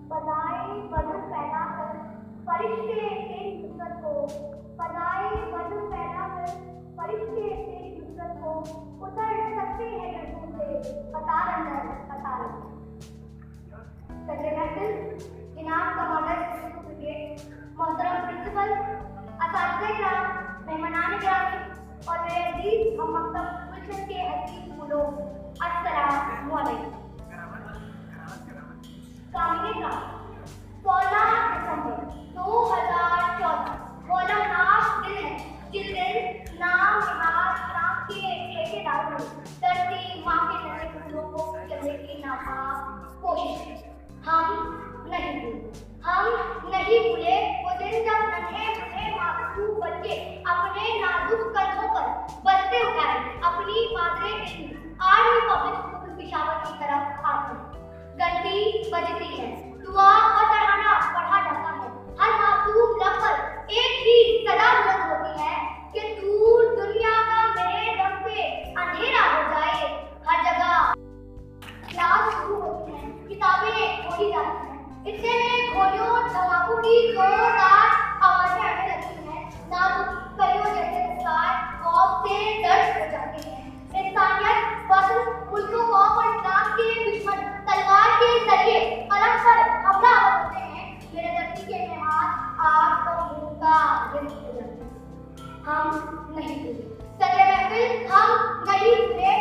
पदाए बदन फैलाकर फरिश्ते तेरी नुसरत को, पदाए बदन फैलाकर फरिश्ते तेरी नुसरत को उतर सकते हैं गर्दों से कतार अंदर कतार अंदर। सदर महफिल जनाब कमांडर ब्रिगेड, मोहतरम प्रिंसिपल, असातिज़ा-ए-किराम, मेहमानान गिरामी और मेरे अजीज हम मकतब गुलशन के अजीज फूलों, अस्सलामु अलैकुम। कामिल का 16 दिसंबर 2014 मौलानाक दिन है जिस दिन नाम निहार नाम के ठेकेदार ने धरती माँ के नन्हे फूलों को चलने की नापाक कोशिश की। हम नहीं भूले वो दिन जब नन्हे मासूम बच्चे अपने नाजुक कदमों पर बस्ते उठाए अपनी मादरे इल्म आर्मी पब्लिक स्कूल पेशावर की तरफ आते हैं। घंटी बजती है, दुआ और तराना पढ़ा जाता है, हर मासूम लब पर एक ही सदा बुलंद होती है कि दूर दुनिया का मेरे दम से अंधेरा हो जाए। हर जगह क्लास शुरू होती है, किताबें खोली जाती हैं, इतने में गोलियों धमाकों की जोरदार आवाजें आने लगती हैं। नाजुक कलियों जैसे मुस्कान खौफ से दर्द हो जाते हैं। इंसानियत वतन मुल्कों कौम और इस्लाम के दुश्मन तलवार के जरिए कलम पर हमला होते हैं। मेरे धरती के मेहमान आग और खून का रिज़्क़ हो जाते हैं। हम नहीं भूले सदर महफिल, हम नहीं भूले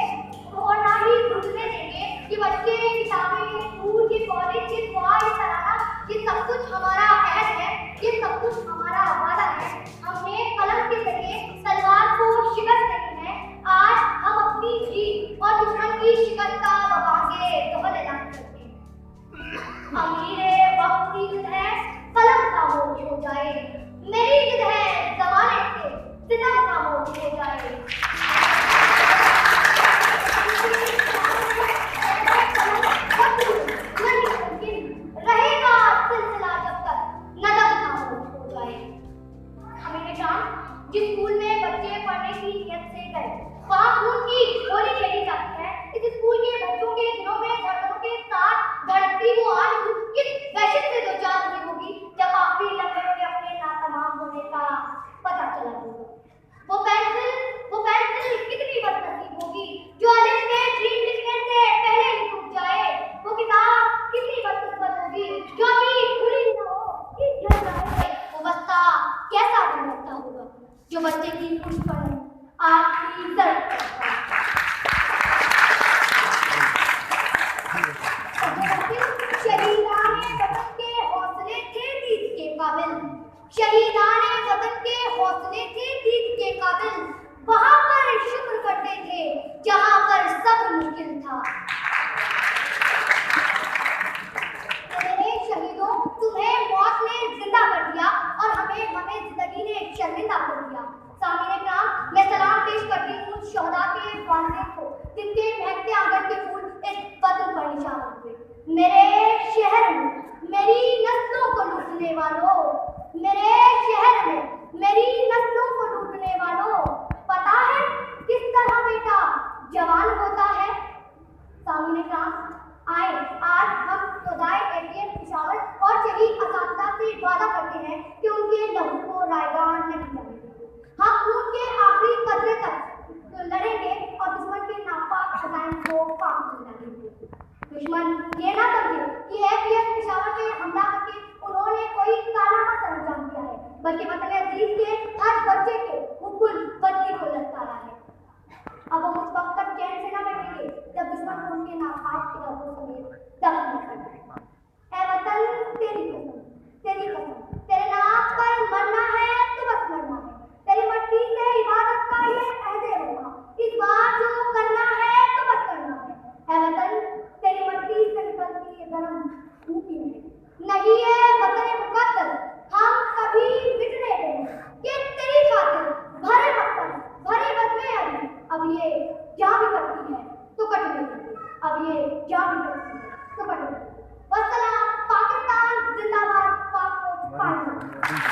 और ना ही भूलने देंगे कि बच्चे किताबें स्कूल के कॉलेज के दुआ इस तरह ये सब कुछ हमारा अहद है, ये सब कुछ हमारा वादा है। हमने कलम के जरिए तलवार को शिकस्त नहीं है। आज हम अपनी जीत और दुश्मन की शिकस्त का बवांगे दोहल ऐलान करते हैं। अमीरे वक्त की जिद है कलम खामोश हो जाए, मेरी जिद है ज़माने से सितम खामोश हो जाए। रहेगा सिलसिला जब तक नदम खामोश हो जाए। हमें शाम जिस स्कूल में बच्चे पढ़ने की नियत से गए वहाँ खून की होली खेली जाती है। इस स्कूल के बच्चों के दिनों में धड़कनों के साथ धड़कती वो आरज़ू किस वहशत से दो चार हुई होगी जब आखिरी लम्हे में अपने नातमाम होने का पता चला होगा। वो पेंसिल कितनी बदनसीब होगी जो अलिफ में ड्रीम लिखने से पहले ही टूट जाए। वो किताब कितनी बदकिस्मत होगी जो अभी खुली न हो कि जल जाए। वो बस्ता कैसा दिन लगता होगा जो बच्चे की खुश पर आपकी दर्द करता है। शहीदाने वतन के हौसले थे दीद के काबिल, शहीदाने वतन के हौसले थे दीद के काबिल, वहाँ पर शुक्र करते थे जहाँ पर सब मुमकिन था। मेरे शहीदों, तुम्हें मौत ने जिंदा कर दिया और हमें जिंदगी ने शर्मिंदा कर दिया। सामने-ए-किराम, मैं सलाम पेश करती हूँ शोहदा के वालिदैन को जिनके महकते आंगन के फूल इस वतन पर निशावर हुए। मेरे शहर में मेरी नस्लों को लूटने वालों, मेरे शहर में मेरी नस्लों को लूटने वालों, पता है किस तरह बेटा जवान होता है। सामने-ए-किराम, आए आज हम खुदाए एटीएम पेशावर और शहीद असातिज़ा से वादा करते हैं कि उनके लहू को रायगान नहीं लगेगा। हम उनके आखिरी कतरे तक लड़ेंगे और दुश्मन के नापाक खजाइन को काम में लाएंगे। दुश्मन ये ना समझे कि एटीएम पेशावर पे हमला करके उन्होंने कोई कारनामा अंजाम दिया है, बल्कि वतन अजीज के हर बच्चे के मुकुल बत्ती को ललकारा है। अब हम उस वक्त तक चैन से न बैठेंगे जब दुश्मन को उनके नापाक इरादों समेत दफन न कर दें। ऐ वतन तेरी कसम, तेरे नाम पर मरना है तो बस मरना है। तेरी मट्टी से इबादत का ये अहद होगा, इस बार जो करना है तो बस करना है। ऐ वतन तेरी मट्टी से निकलती ये गरम ऊँटी नहीं है वतन मुकद्दस, हम कभी मिटने देंगे कि तेरी खातिर भरे वतन भरे बदले अली। अब ये जा भी करती है तो कटने देंगे, अब ये जा भी करती है तो कटने देंगे। वस्सलाम, पाकिस्तान जिंदाबाद, पाक फौज।